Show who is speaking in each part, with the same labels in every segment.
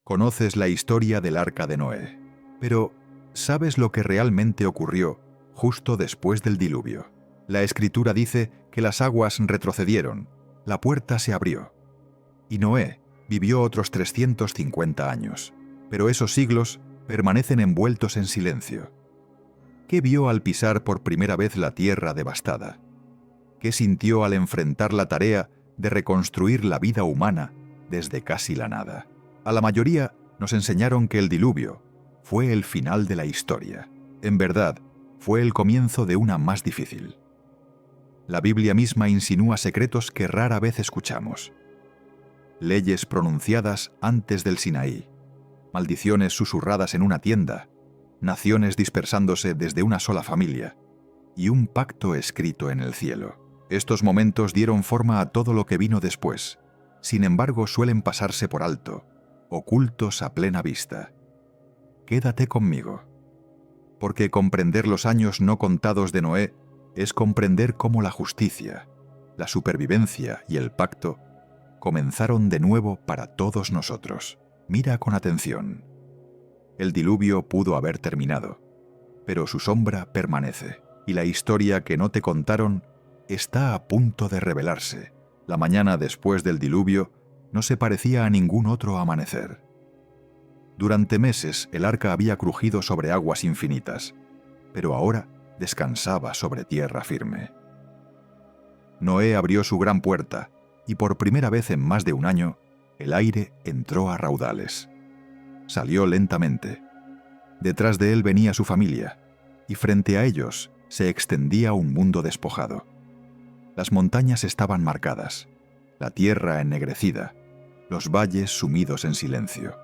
Speaker 1: Conoces la historia del Arca de Noé, pero ¿sabes lo que realmente ocurrió justo después del diluvio? La Escritura dice que las aguas retrocedieron, la puerta se abrió, y Noé vivió otros 350 años, pero esos siglos permanecen envueltos en silencio. ¿Qué vio al pisar por primera vez la tierra devastada? ¿Qué sintió al enfrentar la tarea de reconstruir la vida humana desde casi la nada? A la mayoría nos enseñaron que el diluvio fue el final de la historia. En verdad, fue el comienzo de una más difícil. La Biblia misma insinúa secretos que rara vez escuchamos. Leyes pronunciadas antes del Sinaí, maldiciones susurradas en una tienda, naciones dispersándose desde una sola familia, y un pacto escrito en el cielo. Estos momentos dieron forma a todo lo que vino después. Sin embargo, suelen pasarse por alto, ocultos a plena vista. Quédate conmigo, porque comprender los años no contados de Noé es comprender cómo la justicia, la supervivencia y el pacto comenzaron de nuevo para todos nosotros. Mira con atención. El diluvio pudo haber terminado, pero su sombra permanece, y la historia que no te contaron está a punto de revelarse. La mañana después del diluvio no se parecía a ningún otro amanecer. Durante meses el arca había crujido sobre aguas infinitas, pero ahora descansaba sobre tierra firme. Noé abrió su gran puerta, y por primera vez en más de un año, el aire entró a raudales. Salió lentamente. Detrás de él venía su familia, y frente a ellos se extendía un mundo despojado. Las montañas estaban marcadas, la tierra ennegrecida, los valles sumidos en silencio.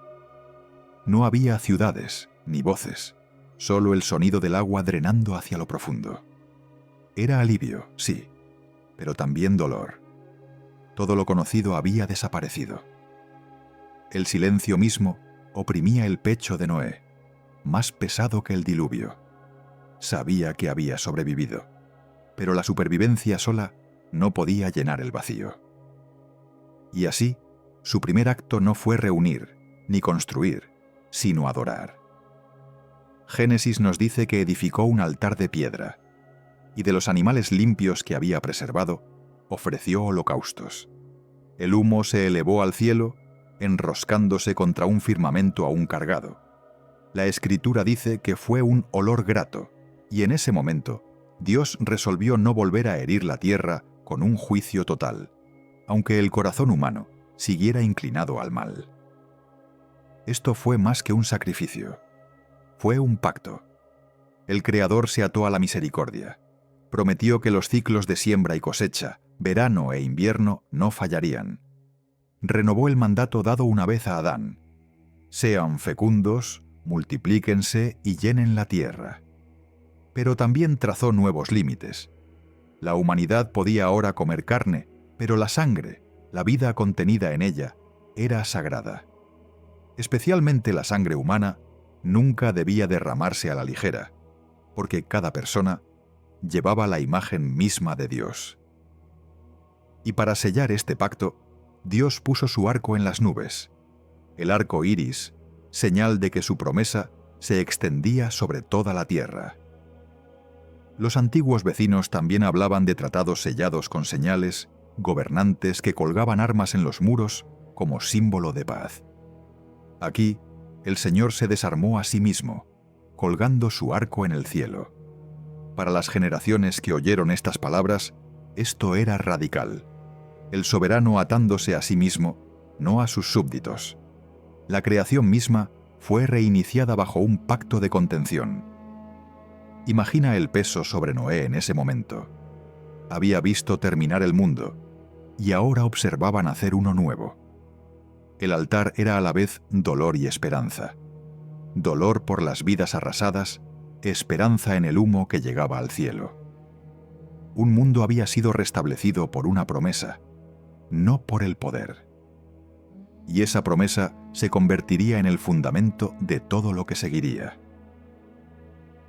Speaker 1: No había ciudades ni voces, solo el sonido del agua drenando hacia lo profundo. Era alivio, sí, pero también dolor. Todo lo conocido había desaparecido. El silencio mismo oprimía el pecho de Noé, más pesado que el diluvio. Sabía que había sobrevivido, pero la supervivencia sola no podía llenar el vacío. Y así, su primer acto no fue reunir, ni construir, sino adorar. Génesis nos dice que edificó un altar de piedra, y de los animales limpios que había preservado, ofreció holocaustos. El humo se elevó al cielo, enroscándose contra un firmamento aún cargado. La Escritura dice que fue un olor grato, y en ese momento, Dios resolvió no volver a herir la tierra con un juicio total, aunque el corazón humano siguiera inclinado al mal. Esto fue más que un sacrificio. Fue un pacto. El Creador se ató a la misericordia. Prometió que los ciclos de siembra y cosecha, verano e invierno, no fallarían. Renovó el mandato dado una vez a Adán. Sean fecundos, multiplíquense y llenen la tierra. Pero también trazó nuevos límites. La humanidad podía ahora comer carne, pero la sangre, la vida contenida en ella, era sagrada. Especialmente la sangre humana nunca debía derramarse a la ligera, porque cada persona llevaba la imagen misma de Dios. Y para sellar este pacto, Dios puso su arco en las nubes, el arco iris, señal de que su promesa se extendía sobre toda la tierra. Los antiguos vecinos también hablaban de tratados sellados con señales, gobernantes que colgaban armas en los muros como símbolo de paz. Aquí, el Señor se desarmó a sí mismo, colgando su arco en el cielo. Para las generaciones que oyeron estas palabras, esto era radical. El soberano atándose a sí mismo, no a sus súbditos. La creación misma fue reiniciada bajo un pacto de contención. Imagina el peso sobre Noé en ese momento. Había visto terminar el mundo, y ahora observaba nacer uno nuevo. El altar era a la vez dolor y esperanza. Dolor por las vidas arrasadas, esperanza en el humo que llegaba al cielo. Un mundo había sido restablecido por una promesa, no por el poder. Y esa promesa se convertiría en el fundamento de todo lo que seguiría.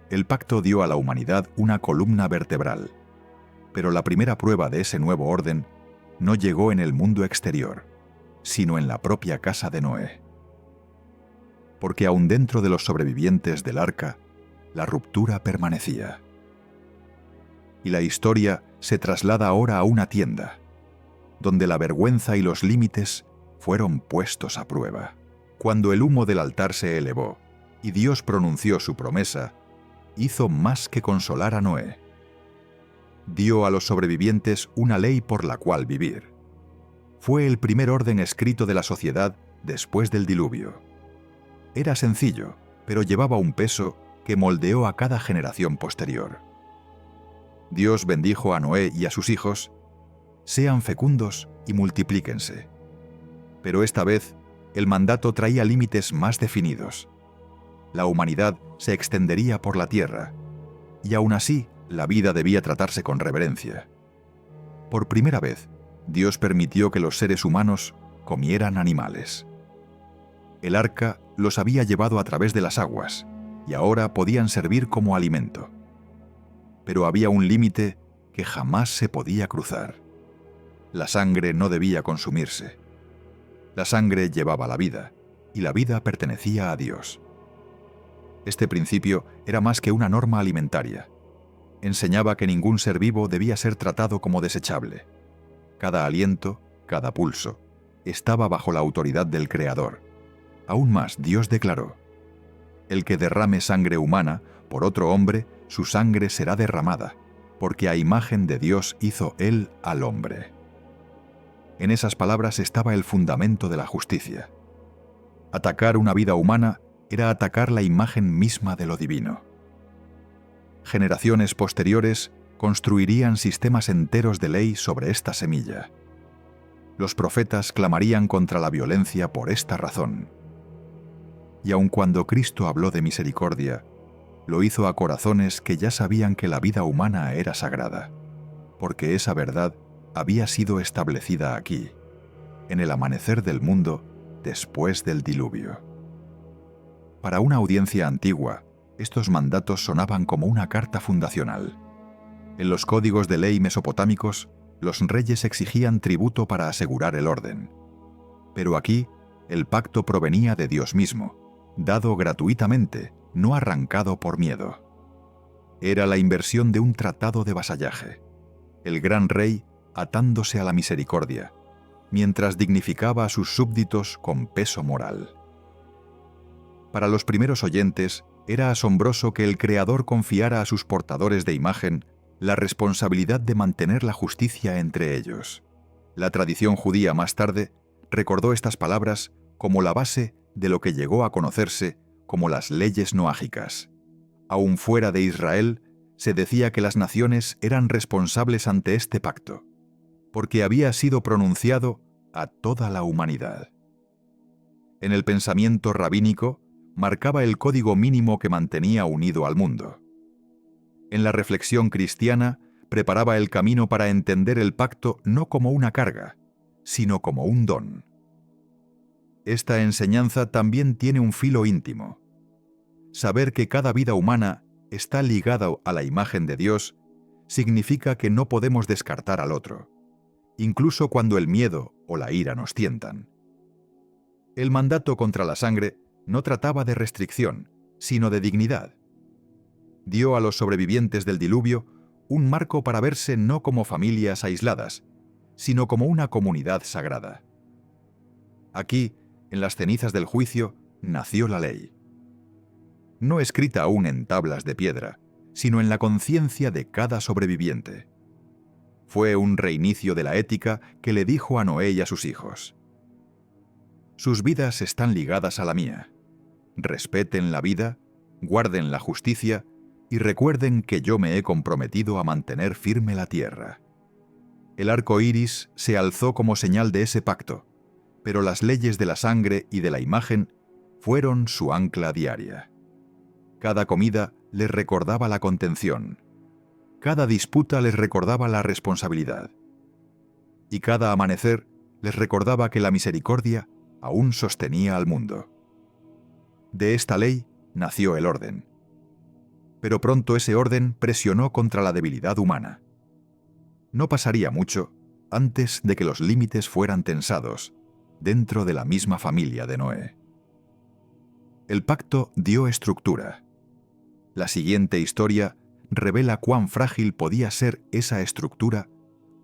Speaker 1: El pacto dio a la humanidad una columna vertebral, pero la primera prueba de ese nuevo orden no llegó en el mundo exterior, sino en la propia casa de Noé. porque aun dentro de los sobrevivientes del arca, la ruptura permanecía. Y la historia se traslada ahora a una tienda, donde la vergüenza y los límites fueron puestos a prueba. Cuando el humo del altar se elevó y Dios pronunció su promesa, hizo más que consolar a Noé. Dio a los sobrevivientes una ley por la cual vivir. Fue el primer orden escrito de la sociedad después del diluvio. Era sencillo, pero llevaba un peso que moldeó a cada generación posterior. Dios bendijo a Noé y a sus hijos: sean fecundos y multiplíquense. Pero esta vez, el mandato traía límites más definidos. La humanidad se extendería por la tierra, y aún así, la vida debía tratarse con reverencia. Por primera vez, Dios permitió que los seres humanos comieran animales. El arca los había llevado a través de las aguas, y ahora podían servir como alimento. Pero había un límite que jamás se podía cruzar. La sangre no debía consumirse. La sangre llevaba la vida, y la vida pertenecía a Dios. Este principio era más que una norma alimentaria. Enseñaba que ningún ser vivo debía ser tratado como desechable. Cada aliento, cada pulso, estaba bajo la autoridad del Creador. Aún más, Dios declaró: el que derrame sangre humana por otro hombre, su sangre será derramada, porque a imagen de Dios hizo Él al hombre. En esas palabras estaba el fundamento de la justicia. Atacar una vida humana era atacar la imagen misma de lo divino. Generaciones posteriores construirían sistemas enteros de ley sobre esta semilla. Los profetas clamarían contra la violencia por esta razón. Y aun cuando Cristo habló de misericordia, lo hizo a corazones que ya sabían que la vida humana era sagrada, porque esa verdad había sido establecida aquí, en el amanecer del mundo después del diluvio. Para una audiencia antigua, estos mandatos sonaban como una carta fundacional. En los códigos de ley mesopotámicos, los reyes exigían tributo para asegurar el orden. Pero aquí, el pacto provenía de Dios mismo, dado gratuitamente, no arrancado por miedo. Era la inversión de un tratado de vasallaje. El gran rey atándose a la misericordia, mientras dignificaba a sus súbditos con peso moral. Para los primeros oyentes, era asombroso que el Creador confiara a sus portadores de imagen la responsabilidad de mantener la justicia entre ellos. La tradición judía más tarde recordó estas palabras como la base de lo que llegó a conocerse como las leyes noágicas. Aún fuera de Israel, se decía que las naciones eran responsables ante este pacto, porque había sido pronunciado a toda la humanidad. En el pensamiento rabínico, marcaba el código mínimo que mantenía unido al mundo. En la reflexión cristiana, preparaba el camino para entender el pacto no como una carga, sino como un don. Esta enseñanza también tiene un filo íntimo. Saber que cada vida humana está ligada a la imagen de Dios significa que no podemos descartar al otro, incluso cuando el miedo o la ira nos tientan. El mandato contra la sangre no trataba de restricción, sino de dignidad. Dio a los sobrevivientes del diluvio un marco para verse no como familias aisladas, sino como una comunidad sagrada. Aquí, en las cenizas del juicio, nació la ley. No escrita aún en tablas de piedra, sino en la conciencia de cada sobreviviente. Fue un reinicio de la ética que le dijo a Noé y a sus hijos: sus vidas están ligadas a la mía. Respeten la vida, guarden la justicia y recuerden que yo me he comprometido a mantener firme la tierra. El arco iris se alzó como señal de ese pacto, pero las leyes de la sangre y de la imagen fueron su ancla diaria. Cada comida les recordaba la contención. Cada disputa les recordaba la responsabilidad. Y cada amanecer les recordaba que la misericordia aún sostenía al mundo. De esta ley nació el orden. Pero pronto ese orden presionó contra la debilidad humana. No pasaría mucho antes de que los límites fueran tensados dentro de la misma familia de Noé. El pacto dio estructura. La siguiente historia revela cuán frágil podía ser esa estructura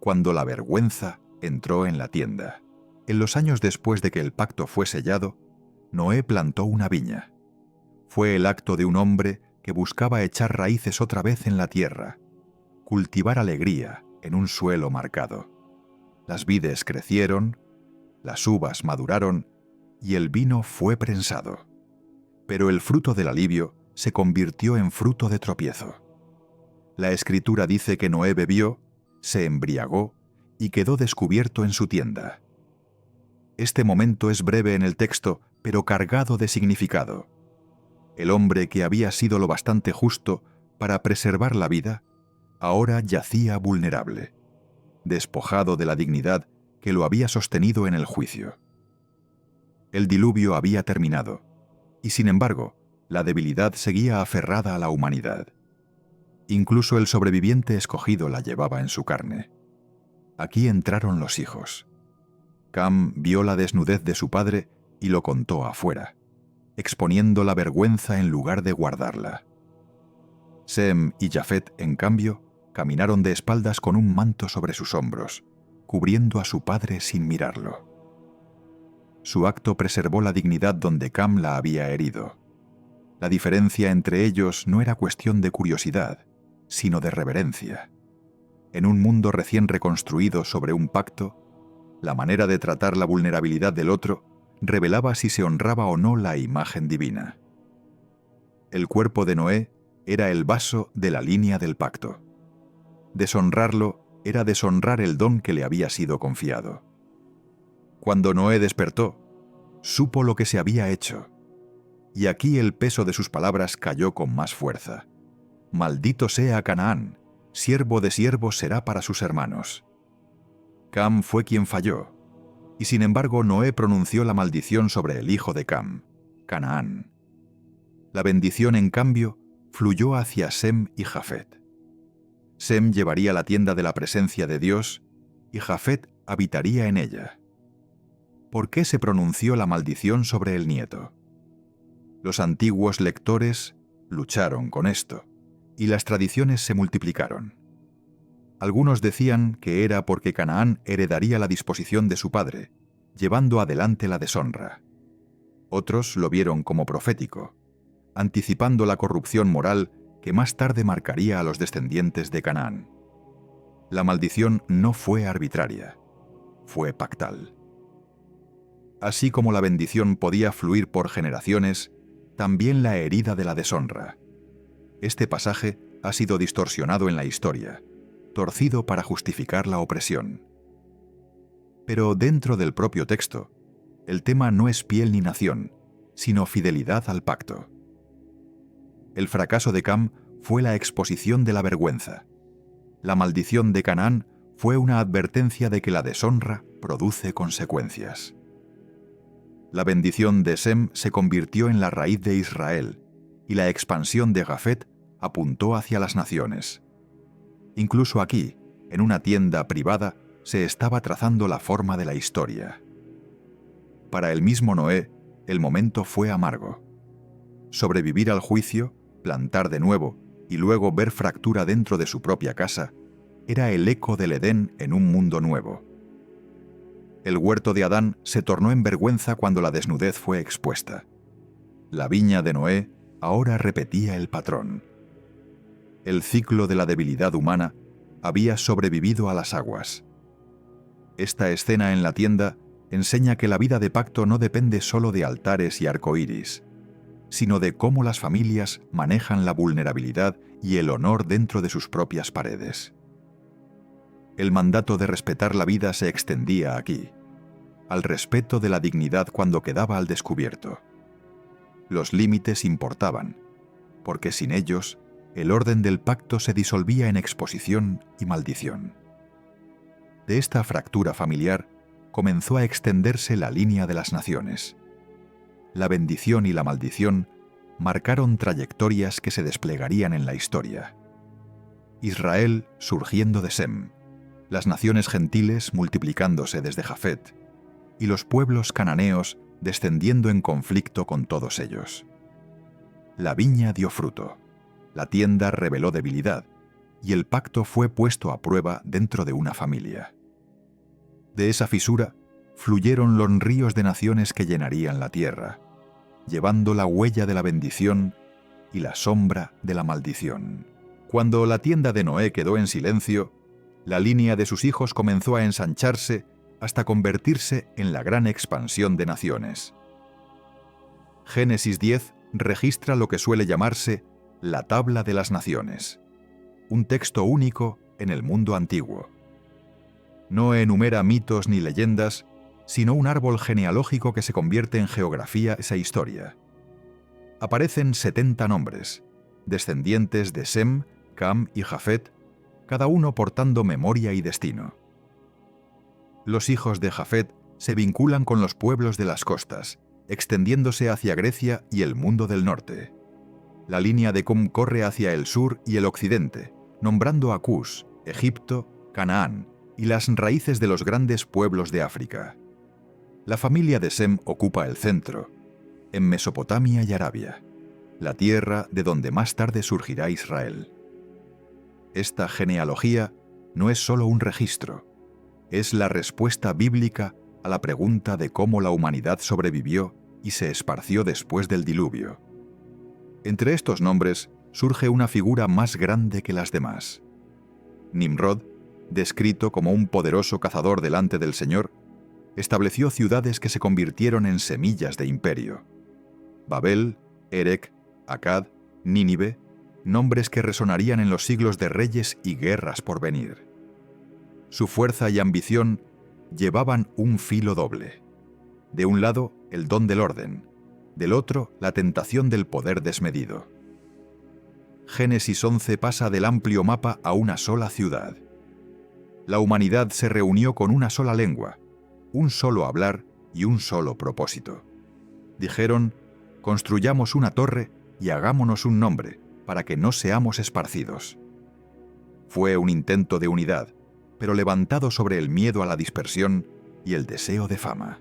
Speaker 1: cuando la vergüenza entró en la tienda. En los años después de que el pacto fue sellado, Noé plantó una viña. Fue el acto de un hombre que buscaba echar raíces otra vez en la tierra, cultivar alegría en un suelo marcado. Las vides crecieron, las uvas maduraron y el vino fue prensado. Pero el fruto del alivio se convirtió en fruto de tropiezo. La Escritura dice que Noé bebió, se embriagó y quedó descubierto en su tienda. Este momento es breve en el texto, pero cargado de significado. El hombre que había sido lo bastante justo para preservar la vida, ahora yacía vulnerable, despojado de la dignidad que lo había sostenido en el juicio. El diluvio había terminado, y sin embargo, la debilidad seguía aferrada a la humanidad. Incluso el sobreviviente escogido la llevaba en su carne. Aquí entraron los hijos. Cam vio la desnudez de su padre y lo contó afuera, exponiendo la vergüenza en lugar de guardarla. Sem y Jafet, en cambio, caminaron de espaldas con un manto sobre sus hombros, cubriendo a su padre sin mirarlo. Su acto preservó la dignidad donde Cam la había herido. La diferencia entre ellos no era cuestión de curiosidad, sino de reverencia. En un mundo recién reconstruido sobre un pacto, la manera de tratar la vulnerabilidad del otro revelaba si se honraba o no la imagen divina. El cuerpo de Noé era el vaso de la línea del pacto. Deshonrarlo era deshonrar el don que le había sido confiado. Cuando Noé despertó, supo lo que se había hecho, y aquí el peso de sus palabras cayó con más fuerza. Maldito sea Canaán, siervo de siervos será para sus hermanos. Cam fue quien falló, y sin embargo Noé pronunció la maldición sobre el hijo de Cam, Canaán. La bendición, en cambio, fluyó hacia Sem y Jafet. Sem llevaría la tienda de la presencia de Dios y Jafet habitaría en ella. ¿Por qué se pronunció la maldición sobre el nieto? Los antiguos lectores lucharon con esto, y las tradiciones se multiplicaron. Algunos decían que era porque Canaán heredaría la disposición de su padre, llevando adelante la deshonra. Otros lo vieron como profético, anticipando la corrupción moral que más tarde marcaría a los descendientes de Canaán. La maldición no fue arbitraria, fue pactal. Así como la bendición podía fluir por generaciones, también la herida de la deshonra. Este pasaje ha sido distorsionado en la historia, torcido para justificar la opresión. Pero dentro del propio texto, el tema no es piel ni nación, sino fidelidad al pacto. El fracaso de Cam fue la exposición de la vergüenza. La maldición de Canaán fue una advertencia de que la deshonra produce consecuencias. La bendición de Sem se convirtió en la raíz de Israel, y la expansión de Jafet apuntó hacia las naciones. Incluso aquí, en una tienda privada, se estaba trazando la forma de la historia. Para el mismo Noé, el momento fue amargo. Sobrevivir al juicio, plantar de nuevo y luego ver fractura dentro de su propia casa, era el eco del Edén en un mundo nuevo. El huerto de Adán se tornó en vergüenza cuando la desnudez fue expuesta. La viña de Noé ahora repetía el patrón. El ciclo de la debilidad humana había sobrevivido a las aguas. Esta escena en la tienda enseña que la vida de pacto no depende solo de altares y arcoíris, sino de cómo las familias manejan la vulnerabilidad y el honor dentro de sus propias paredes. El mandato de respetar la vida se extendía aquí, al respeto de la dignidad cuando quedaba al descubierto. Los límites importaban, porque sin ellos, el orden del pacto se disolvía en exposición y maldición. De esta fractura familiar comenzó a extenderse la línea de las naciones. La bendición y la maldición marcaron trayectorias que se desplegarían en la historia. Israel surgiendo de Sem, las naciones gentiles multiplicándose desde Jafet, y los pueblos cananeos descendiendo en conflicto con todos ellos. la viña dio fruto, la tienda reveló debilidad, y el pacto fue puesto a prueba dentro de una familia. De esa fisura fluyeron los ríos de naciones que llenarían la tierra, llevando la huella de la bendición y la sombra de la maldición. Cuando la tienda de Noé quedó en silencio, la línea de sus hijos comenzó a ensancharse hasta convertirse en la gran expansión de naciones. Génesis 10 registra lo que suele llamarse la Tabla de las Naciones, un texto único en el mundo antiguo. No enumera mitos ni leyendas, sino un árbol genealógico que se convierte en geografía esa historia. Aparecen 70 nombres, descendientes de Sem, Cam y Jafet, cada uno portando memoria y destino. Los hijos de Jafet se vinculan con los pueblos de las costas, extendiéndose hacia Grecia y el mundo del norte. La línea de Cam corre hacia el sur y el occidente, nombrando a Cus, Egipto, Canaán y las raíces de los grandes pueblos de África. La familia de Sem ocupa el centro, en Mesopotamia y Arabia, la tierra de donde más tarde surgirá Israel. Esta genealogía no es solo un registro, es la respuesta bíblica a la pregunta de cómo la humanidad sobrevivió y se esparció después del diluvio. Entre estos nombres surge una figura más grande que las demás. Nimrod, descrito como un poderoso cazador delante del Señor, estableció ciudades que se convirtieron en semillas de imperio. Babel, Erech, Akkad, Nínive, nombres que resonarían en los siglos de reyes y guerras por venir. Su fuerza y ambición llevaban un filo doble. De un lado, el don del orden, del otro, la tentación del poder desmedido. Génesis 11 pasa del amplio mapa a una sola ciudad. La humanidad se reunió con una sola lengua, un solo hablar y un solo propósito. Dijeron: construyamos una torre y hagámonos un nombre, para que no seamos esparcidos. Fue un intento de unidad, pero levantado sobre el miedo a la dispersión y el deseo de fama.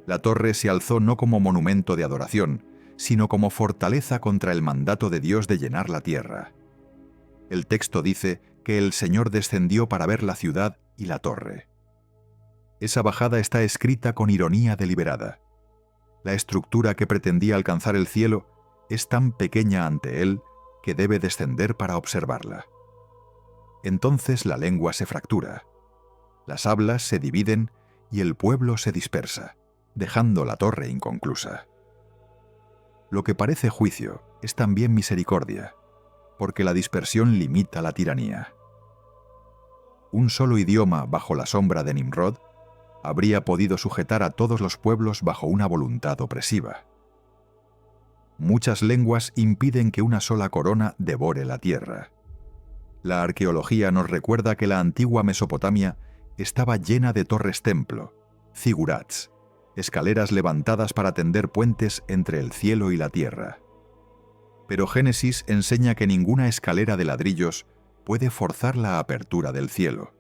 Speaker 1: La torre se alzó no como monumento de adoración, sino como fortaleza contra el mandato de Dios de llenar la tierra. El texto dice que el Señor descendió para ver la ciudad y la torre. Esa bajada está escrita con ironía deliberada. La estructura que pretendía alcanzar el cielo es tan pequeña ante él que debe descender para observarla. Entonces la lengua se fractura, las hablas se dividen y el pueblo se dispersa, dejando la torre inconclusa. Lo que parece juicio es también misericordia, porque la dispersión limita la tiranía. Un solo idioma bajo la sombra de Nimrod habría podido sujetar a todos los pueblos bajo una voluntad opresiva. Muchas lenguas impiden que una sola corona devore la tierra. La arqueología nos recuerda que la antigua Mesopotamia estaba llena de torres-templo, zigurats, escaleras levantadas para tender puentes entre el cielo y la tierra. Pero Génesis enseña que ninguna escalera de ladrillos puede forzar la apertura del cielo.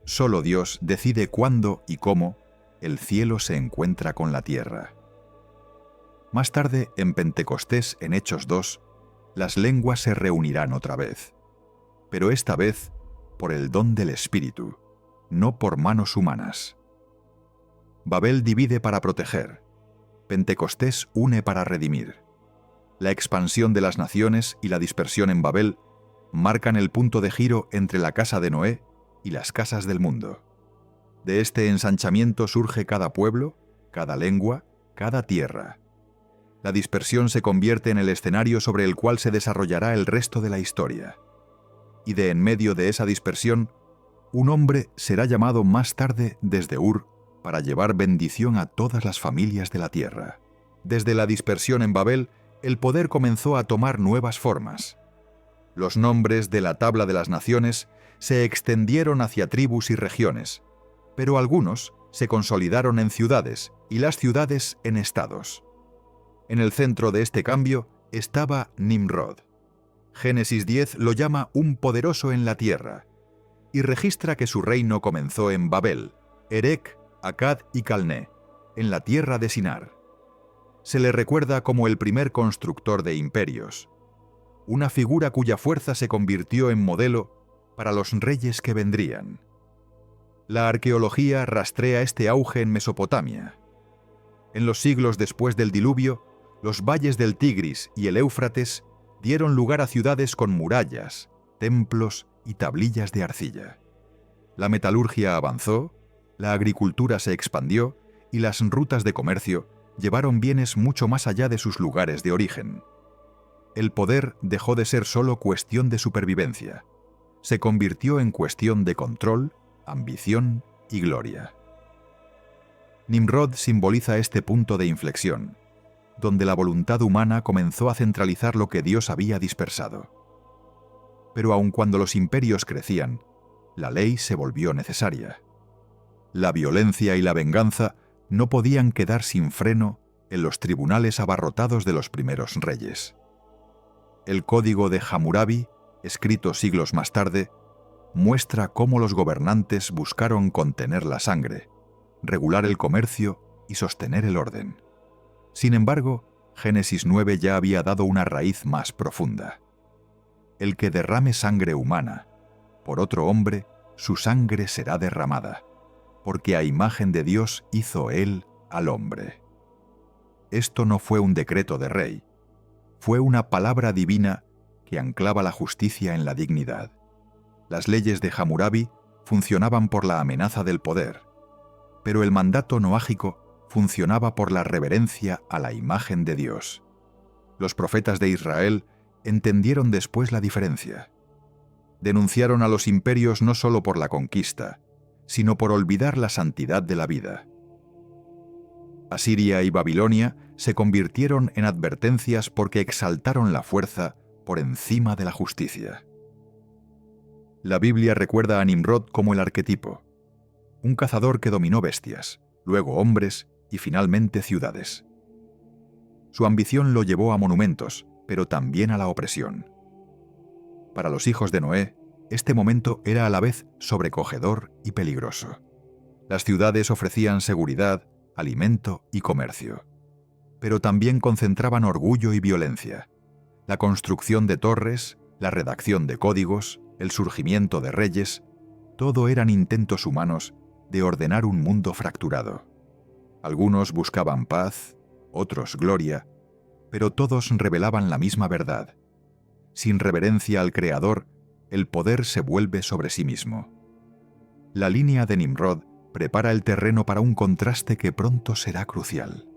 Speaker 1: Solo Dios decide cuándo y cómo el cielo se encuentra con la tierra. Más tarde, en Pentecostés, en Hechos 2, las lenguas se reunirán otra vez, pero esta vez por el don del Espíritu, no por manos humanas. Babel divide para proteger, Pentecostés une para redimir. La expansión de las naciones y la dispersión en Babel marcan el punto de giro entre la casa de Noé y las casas del mundo. De este ensanchamiento surge cada pueblo, cada lengua, cada tierra. La dispersión se convierte en el escenario sobre el cual se desarrollará el resto de la historia. Y de en medio de esa dispersión, un hombre será llamado más tarde desde Ur para llevar bendición a todas las familias de la tierra. Desde la dispersión en Babel, el poder comenzó a tomar nuevas formas. Los nombres de la tabla de las naciones se extendieron hacia tribus y regiones, pero algunos se consolidaron en ciudades y las ciudades en estados. En el centro de este cambio estaba Nimrod. Génesis 10 lo llama un poderoso en la tierra y registra que su reino comenzó en Babel, Erech, Akkad y Calné, en la tierra de Sinar. Se le recuerda como el primer constructor de imperios, una figura cuya fuerza se convirtió en modelo para los reyes que vendrían. La arqueología rastrea este auge en Mesopotamia. En los siglos después del diluvio, los valles del Tigris y el Éufrates dieron lugar a ciudades con murallas, templos y tablillas de arcilla. La metalurgia avanzó, la agricultura se expandió y las rutas de comercio llevaron bienes mucho más allá de sus lugares de origen. El poder dejó de ser solo cuestión de supervivencia. Se convirtió en cuestión de control, ambición y gloria. Nimrod simboliza este punto de inflexión, donde la voluntad humana comenzó a centralizar lo que Dios había dispersado. Pero aun cuando los imperios crecían, la ley se volvió necesaria. La violencia y la venganza no podían quedar sin freno en los tribunales abarrotados de los primeros reyes. El Código de Hammurabi, escrito siglos más tarde, muestra cómo los gobernantes buscaron contener la sangre, regular el comercio y sostener el orden. Sin embargo, Génesis 9 ya había dado una raíz más profunda. El que derrame sangre humana por otro hombre, su sangre será derramada, porque a imagen de Dios hizo Él al hombre. Esto no fue un decreto de rey, fue una palabra divina que anclaba la justicia en la dignidad. Las leyes de Hammurabi funcionaban por la amenaza del poder, pero el mandato noájico funcionaba por la reverencia a la imagen de Dios. Los profetas de Israel entendieron después la diferencia. Denunciaron a los imperios no solo por la conquista, sino por olvidar la santidad de la vida. Asiria y Babilonia se convirtieron en advertencias porque exaltaron la fuerza por encima de la justicia. La Biblia recuerda a Nimrod como el arquetipo, un cazador que dominó bestias, luego hombres y finalmente ciudades. Su ambición lo llevó a monumentos, pero también a la opresión. Para los hijos de Noé, este momento era a la vez sobrecogedor y peligroso. Las ciudades ofrecían seguridad, alimento y comercio, pero también concentraban orgullo y violencia. La construcción de torres, la redacción de códigos, el surgimiento de reyes, todo eran intentos humanos de ordenar un mundo fracturado. Algunos buscaban paz, otros gloria, pero todos revelaban la misma verdad. Sin reverencia al Creador, el poder se vuelve sobre sí mismo. La línea de Nimrod prepara el terreno para un contraste que pronto será crucial.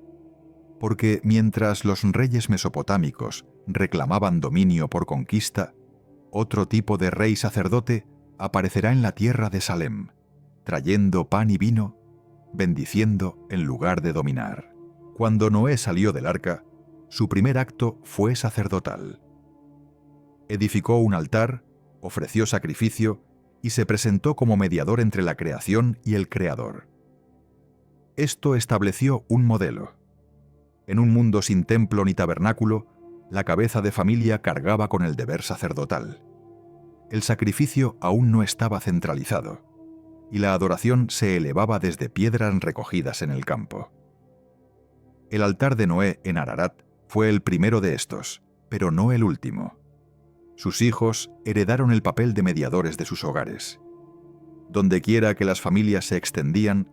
Speaker 1: Porque mientras los reyes mesopotámicos reclamaban dominio por conquista, otro tipo de rey sacerdote aparecerá en la tierra de Salem, trayendo pan y vino, bendiciendo en lugar de dominar. Cuando Noé salió del arca, su primer acto fue sacerdotal. Edificó un altar, ofreció sacrificio y se presentó como mediador entre la creación y el Creador. Esto estableció un modelo. En un mundo sin templo ni tabernáculo, la cabeza de familia cargaba con el deber sacerdotal. El sacrificio aún no estaba centralizado, y la adoración se elevaba desde piedras recogidas en el campo. El altar de Noé en Ararat fue el primero de estos, pero no el último. Sus hijos heredaron el papel de mediadores de sus hogares. Dondequiera que las familias se extendían,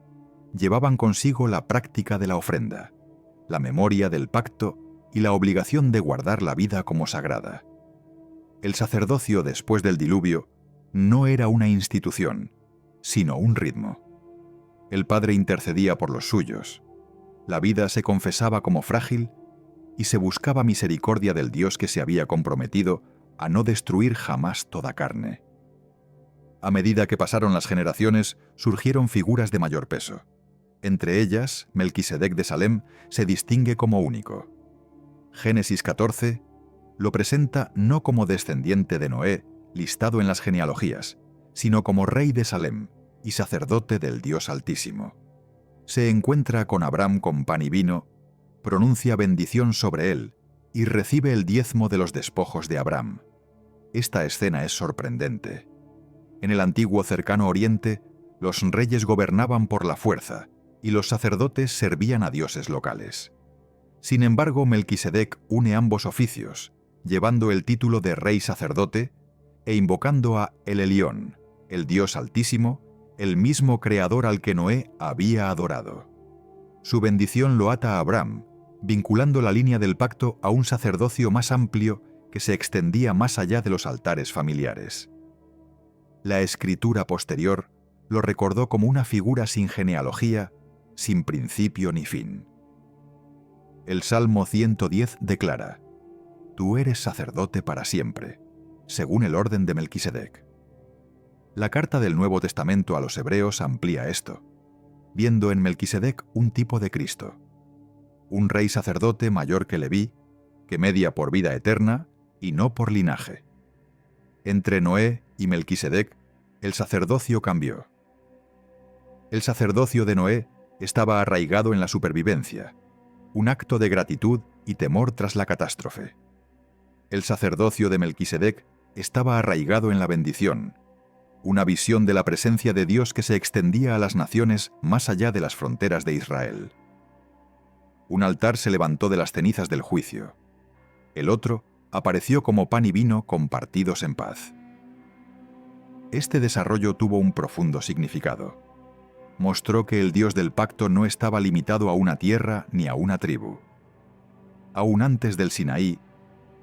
Speaker 1: llevaban consigo la práctica de la ofrenda, la memoria del pacto y la obligación de guardar la vida como sagrada. El sacerdocio después del diluvio no era una institución, sino un ritmo. El Padre intercedía por los suyos. La vida se confesaba como frágil y se buscaba misericordia del Dios que se había comprometido a no destruir jamás toda carne. A medida que pasaron las generaciones, surgieron figuras de mayor peso. Entre ellas, Melquisedec de Salem se distingue como único. Génesis 14 lo presenta no como descendiente de Noé, listado en las genealogías, sino como rey de Salem y sacerdote del Dios Altísimo. Se encuentra con Abraham con pan y vino, pronuncia bendición sobre él y recibe el diezmo de los despojos de Abraham. Esta escena es sorprendente. En el antiguo cercano Oriente, los reyes gobernaban por la fuerza y los sacerdotes servían a dioses locales. Sin embargo, Melquisedec une ambos oficios, llevando el título de rey sacerdote e invocando a El Elión, el Dios Altísimo, el mismo creador al que Noé había adorado. Su bendición lo ata a Abraham, vinculando la línea del pacto a un sacerdocio más amplio que se extendía más allá de los altares familiares. La escritura posterior lo recordó como una figura sin genealogía, sin principio ni fin. El Salmo 110 declara: «Tú eres sacerdote para siempre, según el orden de Melquisedec». La carta del Nuevo Testamento a los Hebreos amplía esto, viendo en Melquisedec un tipo de Cristo, un rey sacerdote mayor que Leví, que media por vida eterna y no por linaje. Entre Noé y Melquisedec, el sacerdocio cambió. El sacerdocio de Noé estaba arraigado en la supervivencia, un acto de gratitud y temor tras la catástrofe. El sacerdocio de Melquisedec estaba arraigado en la bendición, una visión de la presencia de Dios que se extendía a las naciones más allá de las fronteras de Israel. Un altar se levantó de las cenizas del juicio. El otro apareció como pan y vino compartidos en paz. Este desarrollo tuvo un profundo significado. Mostró que el Dios del pacto no estaba limitado a una tierra ni a una tribu. Aún antes del Sinaí,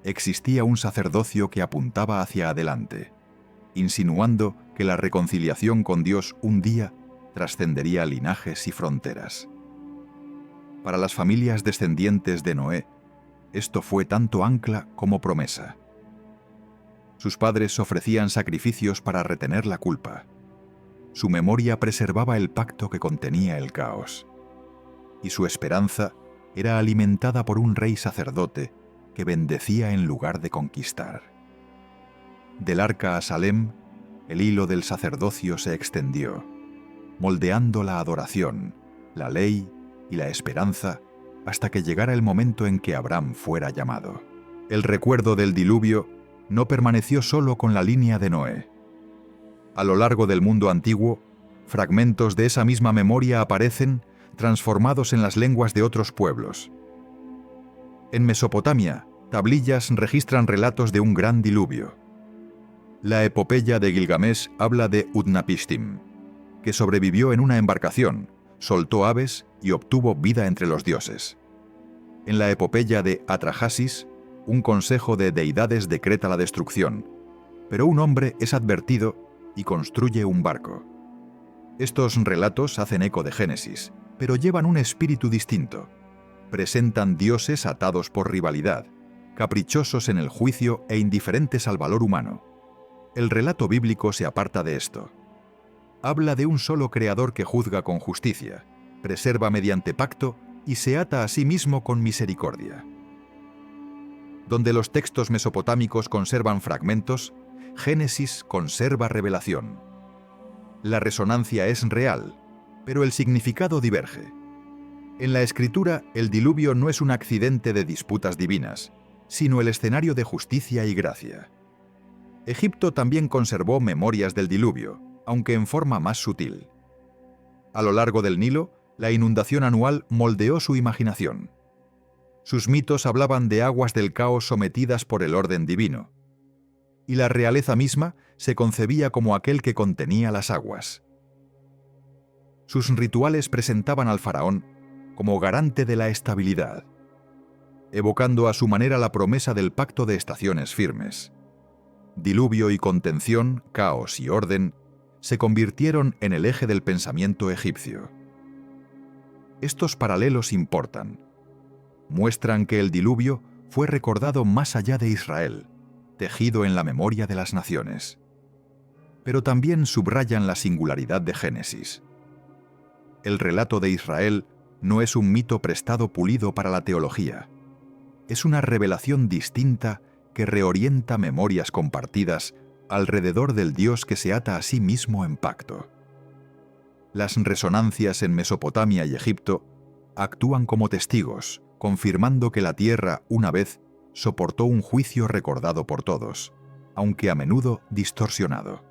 Speaker 1: existía un sacerdocio que apuntaba hacia adelante, insinuando que la reconciliación con Dios un día trascendería linajes y fronteras. Para las familias descendientes de Noé, esto fue tanto ancla como promesa. Sus padres ofrecían sacrificios para retener la culpa. Su memoria preservaba el pacto que contenía el caos. Y su esperanza era alimentada por un rey sacerdote que bendecía en lugar de conquistar. Del arca a Salem, el hilo del sacerdocio se extendió, moldeando la adoración, la ley y la esperanza hasta que llegara el momento en que Abraham fuera llamado. El recuerdo del diluvio no permaneció solo con la línea de Noé. A lo largo del mundo antiguo, fragmentos de esa misma memoria aparecen transformados en las lenguas de otros pueblos. En Mesopotamia, tablillas registran relatos de un gran diluvio. La epopeya de Gilgamesh habla de Utnapishtim, que sobrevivió en una embarcación, soltó aves y obtuvo vida entre los dioses. En la epopeya de Atrahasis, un consejo de deidades decreta la destrucción, pero un hombre es advertido y construye un barco. Estos relatos hacen eco de Génesis, pero llevan un espíritu distinto. Presentan dioses atados por rivalidad, caprichosos en el juicio e indiferentes al valor humano. El relato bíblico se aparta de esto. Habla de un solo creador que juzga con justicia, preserva mediante pacto y se ata a sí mismo con misericordia. Donde los textos mesopotámicos conservan fragmentos, Génesis conserva revelación. La resonancia es real, pero el significado diverge. En la Escritura, el diluvio no es un accidente de disputas divinas, sino el escenario de justicia y gracia. Egipto también conservó memorias del diluvio, aunque en forma más sutil. A lo largo del Nilo, la inundación anual moldeó su imaginación. Sus mitos hablaban de aguas del caos sometidas por el orden divino. Y la realeza misma se concebía como aquel que contenía las aguas. Sus rituales presentaban al faraón como garante de la estabilidad, evocando a su manera la promesa del pacto de estaciones firmes. Diluvio y contención, caos y orden se convirtieron en el eje del pensamiento egipcio. Estos paralelos importan. Muestran que el diluvio fue recordado más allá de Israel, tejido en la memoria de las naciones. Pero también subrayan la singularidad de Génesis. El relato de Israel no es un mito prestado pulido para la teología. Es una revelación distinta que reorienta memorias compartidas alrededor del Dios que se ata a sí mismo en pacto. Las resonancias en Mesopotamia y Egipto actúan como testigos, confirmando que la tierra, una vez, soportó un juicio recordado por todos, aunque a menudo distorsionado.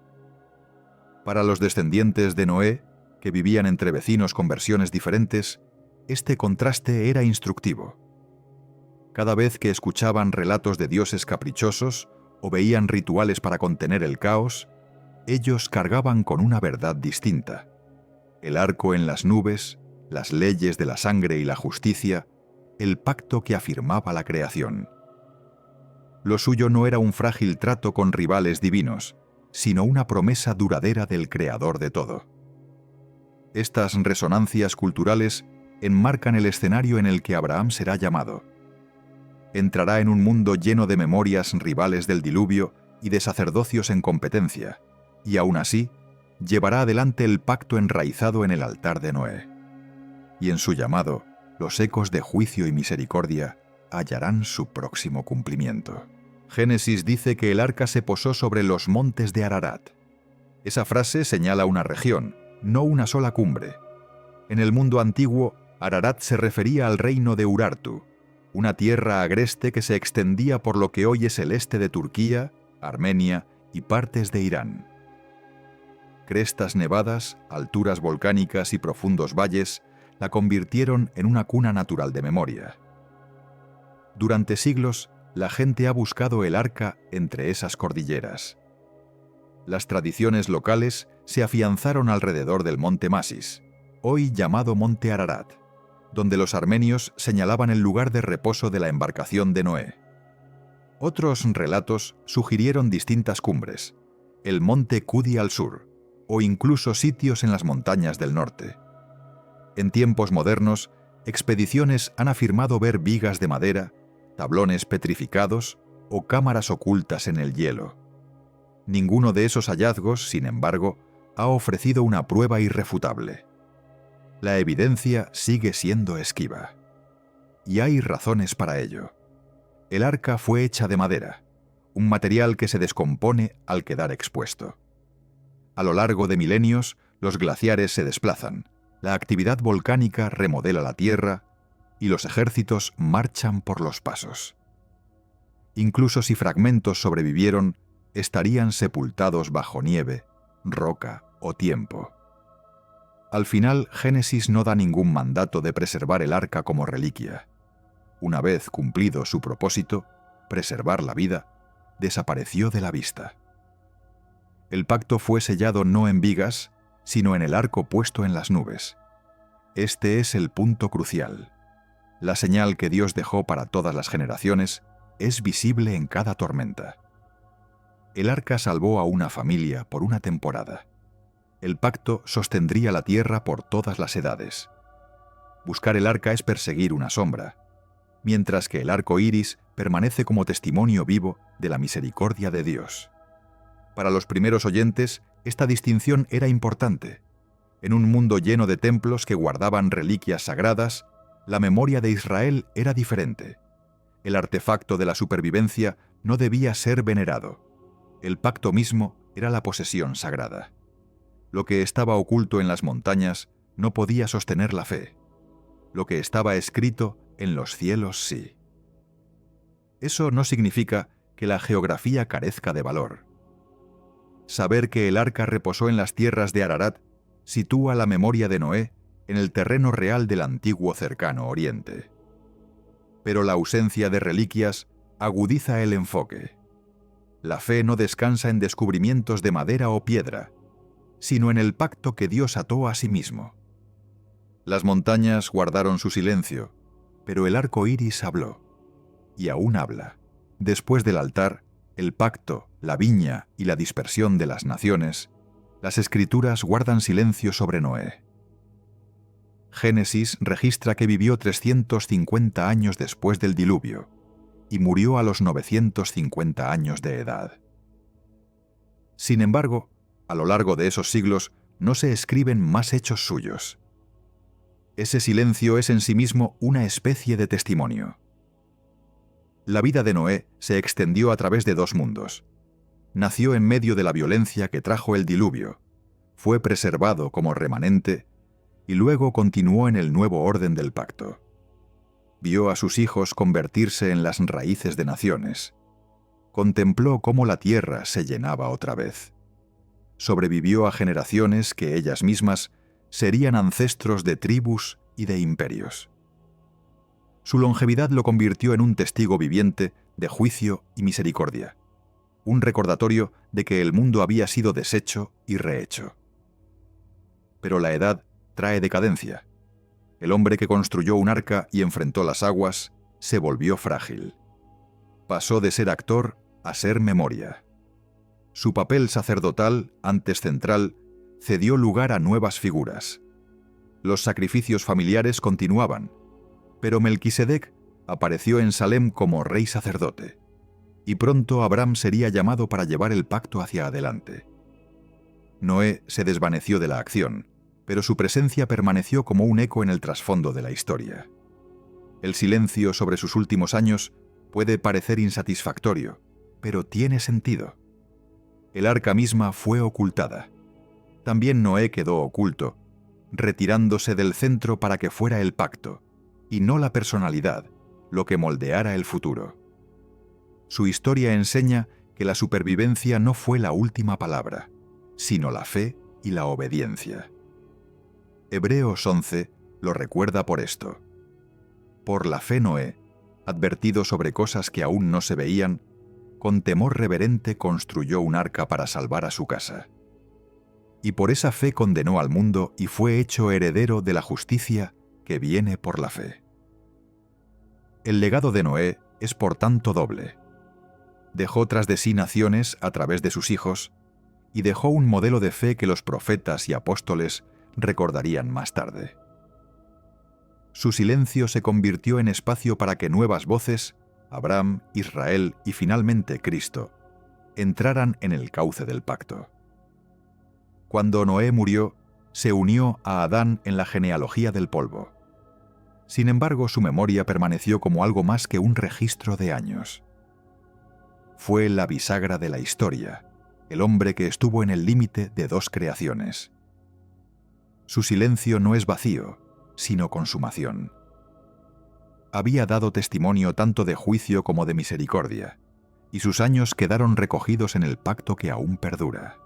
Speaker 1: Para los descendientes de Noé, que vivían entre vecinos con versiones diferentes, este contraste era instructivo. Cada vez que escuchaban relatos de dioses caprichosos o veían rituales para contener el caos, ellos cargaban con una verdad distinta. El arco en las nubes, las leyes de la sangre y la justicia, el pacto que afirmaba la creación. Lo suyo no era un frágil trato con rivales divinos, sino una promesa duradera del Creador de todo. Estas resonancias culturales enmarcan el escenario en el que Abraham será llamado. Entrará en un mundo lleno de memorias rivales del diluvio y de sacerdocios en competencia, y aún así, llevará adelante el pacto enraizado en el altar de Noé. Y en su llamado, los ecos de juicio y misericordia hallarán su próximo cumplimiento. Génesis dice que el arca se posó sobre los montes de Ararat. Esa frase señala una región, no una sola cumbre. En el mundo antiguo, Ararat se refería al reino de Urartu, una tierra agreste que se extendía por lo que hoy es el este de Turquía, Armenia y partes de Irán. Crestas nevadas, alturas volcánicas y profundos valles la convirtieron en una cuna natural de memoria. Durante siglos, la gente ha buscado el arca entre esas cordilleras. Las tradiciones locales se afianzaron alrededor del monte Masis, hoy llamado monte Ararat, donde los armenios señalaban el lugar de reposo de la embarcación de Noé. Otros relatos sugirieron distintas cumbres, el monte Kudi al sur, o incluso sitios en las montañas del norte. En tiempos modernos, expediciones han afirmado ver vigas de madera, tablones petrificados o cámaras ocultas en el hielo. Ninguno de esos hallazgos, sin embargo, ha ofrecido una prueba irrefutable. La evidencia sigue siendo esquiva. Y hay razones para ello. El arca fue hecha de madera, un material que se descompone al quedar expuesto. A lo largo de milenios, los glaciares se desplazan, la actividad volcánica remodela la tierra y los ejércitos marchan por los pasos. Incluso si fragmentos sobrevivieron, estarían sepultados bajo nieve, roca o tiempo. Al final, Génesis no da ningún mandato de preservar el arca como reliquia. Una vez cumplido su propósito, preservar la vida, desapareció de la vista. El pacto fue sellado no en vigas, sino en el arco puesto en las nubes. Este es el punto crucial. La señal que Dios dejó para todas las generaciones es visible en cada tormenta. El arca salvó a una familia por una temporada. El pacto sostendría la tierra por todas las edades. Buscar el arca es perseguir una sombra, mientras que el arco iris permanece como testimonio vivo de la misericordia de Dios. Para los primeros oyentes, esta distinción era importante. En un mundo lleno de templos que guardaban reliquias sagradas, la memoria de Israel era diferente. El artefacto de la supervivencia no debía ser venerado. El pacto mismo era la posesión sagrada. Lo que estaba oculto en las montañas no podía sostener la fe. Lo que estaba escrito en los cielos sí. Eso no significa que la geografía carezca de valor. Saber que el arca reposó en las tierras de Ararat sitúa la memoria de Noé en el terreno real del antiguo cercano Oriente. Pero la ausencia de reliquias agudiza el enfoque. La fe no descansa en descubrimientos de madera o piedra, sino en el pacto que Dios ató a sí mismo. Las montañas guardaron su silencio, pero el arco iris habló, y aún habla. Después del altar, el pacto, la viña y la dispersión de las naciones, las Escrituras guardan silencio sobre Noé. Génesis registra que vivió 350 años después del diluvio y murió a los 950 años de edad. Sin embargo, a lo largo de esos siglos no se escriben más hechos suyos. Ese silencio es en sí mismo una especie de testimonio. La vida de Noé se extendió a través de dos mundos. Nació en medio de la violencia que trajo el diluvio, fue preservado como remanente y luego continuó en el nuevo orden del pacto. Vio a sus hijos convertirse en las raíces de naciones. Contempló cómo la tierra se llenaba otra vez. Sobrevivió a generaciones que ellas mismas serían ancestros de tribus y de imperios. Su longevidad lo convirtió en un testigo viviente de juicio y misericordia, un recordatorio de que el mundo había sido deshecho y rehecho. Pero la edad trae decadencia. El hombre que construyó un arca y enfrentó las aguas se volvió frágil. Pasó de ser actor a ser memoria. Su papel sacerdotal, antes central, cedió lugar a nuevas figuras. Los sacrificios familiares continuaban, pero Melquisedec apareció en Salem como rey sacerdote, y pronto Abraham sería llamado para llevar el pacto hacia adelante. Noé se desvaneció de la acción, pero su presencia permaneció como un eco en el trasfondo de la historia. El silencio sobre sus últimos años puede parecer insatisfactorio, pero tiene sentido. El arca misma fue ocultada. También Noé quedó oculto, retirándose del centro para que fuera el pacto, y no la personalidad, lo que moldeara el futuro. Su historia enseña que la supervivencia no fue la última palabra, sino la fe y la obediencia. Hebreos 11 lo recuerda por esto. Por la fe Noé, advertido sobre cosas que aún no se veían, con temor reverente construyó un arca para salvar a su casa. Y por esa fe condenó al mundo y fue hecho heredero de la justicia que viene por la fe. El legado de Noé es por tanto doble. Dejó tras de sí naciones a través de sus hijos y dejó un modelo de fe que los profetas y apóstoles recordarían más tarde. Su silencio se convirtió en espacio para que nuevas voces, Abraham, Israel y finalmente Cristo, entraran en el cauce del pacto. Cuando Noé murió, se unió a Adán en la genealogía del polvo. Sin embargo, su memoria permaneció como algo más que un registro de años. Fue la bisagra de la historia, el hombre que estuvo en el límite de dos creaciones. Su silencio no es vacío, sino consumación. Había dado testimonio tanto de juicio como de misericordia, y sus años quedaron recogidos en el pacto que aún perdura.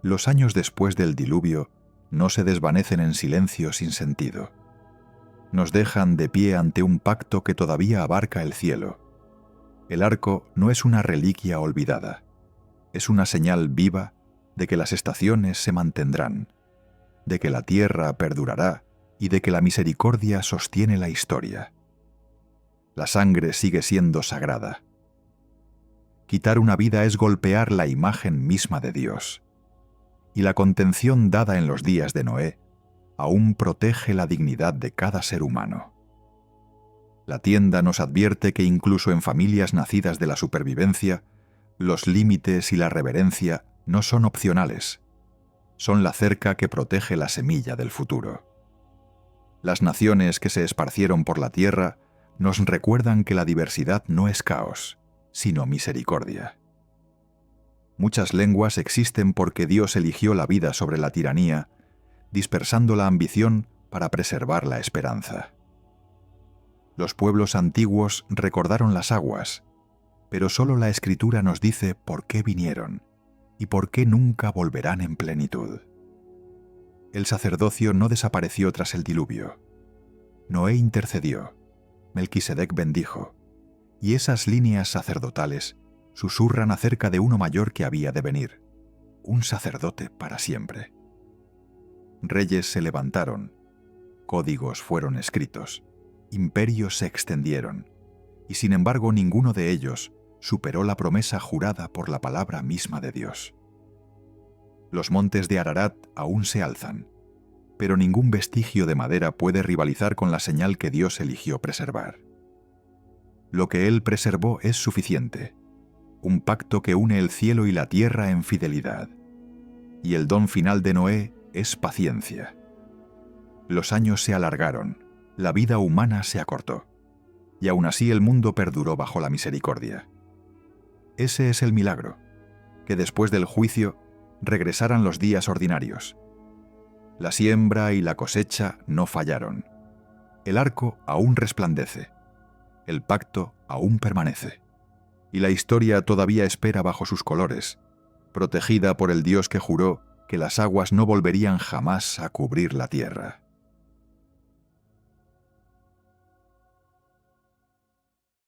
Speaker 1: Los años después del diluvio no se desvanecen en silencio sin sentido. Nos dejan de pie ante un pacto que todavía abarca el cielo. El arco no es una reliquia olvidada, es una señal viva de que las estaciones se mantendrán, de que la tierra perdurará y de que la misericordia sostiene la historia. La sangre sigue siendo sagrada. Quitar una vida es golpear la imagen misma de Dios. Y la contención dada en los días de Noé aún protege la dignidad de cada ser humano. La tienda nos advierte que incluso en familias nacidas de la supervivencia, los límites y la reverencia no son opcionales. Son la cerca que protege la semilla del futuro. Las naciones que se esparcieron por la tierra nos recuerdan que la diversidad no es caos, sino misericordia. Muchas lenguas existen porque Dios eligió la vida sobre la tiranía, dispersando la ambición para preservar la esperanza. Los pueblos antiguos recordaron las aguas, pero solo la Escritura nos dice por qué vinieron y por qué nunca volverán en plenitud. El sacerdocio no desapareció tras el diluvio. Noé intercedió, Melquisedec bendijo, y esas líneas sacerdotales susurran acerca de uno mayor que había de venir, un sacerdote para siempre. Reyes se levantaron, códigos fueron escritos, imperios se extendieron, y sin embargo ninguno de ellos superó la promesa jurada por la palabra misma de Dios. Los montes de Ararat aún se alzan, pero ningún vestigio de madera puede rivalizar con la señal que Dios eligió preservar. Lo que Él preservó es suficiente, un pacto que une el cielo y la tierra en fidelidad, y el don final de Noé es paciencia. Los años se alargaron, la vida humana se acortó, y aún así el mundo perduró bajo la misericordia. Ese es el milagro, que después del juicio regresaran los días ordinarios. La siembra y la cosecha no fallaron. El arco aún resplandece. El pacto aún permanece. Y la historia todavía espera bajo sus colores, protegida por el Dios que juró que las aguas no volverían jamás a cubrir la tierra.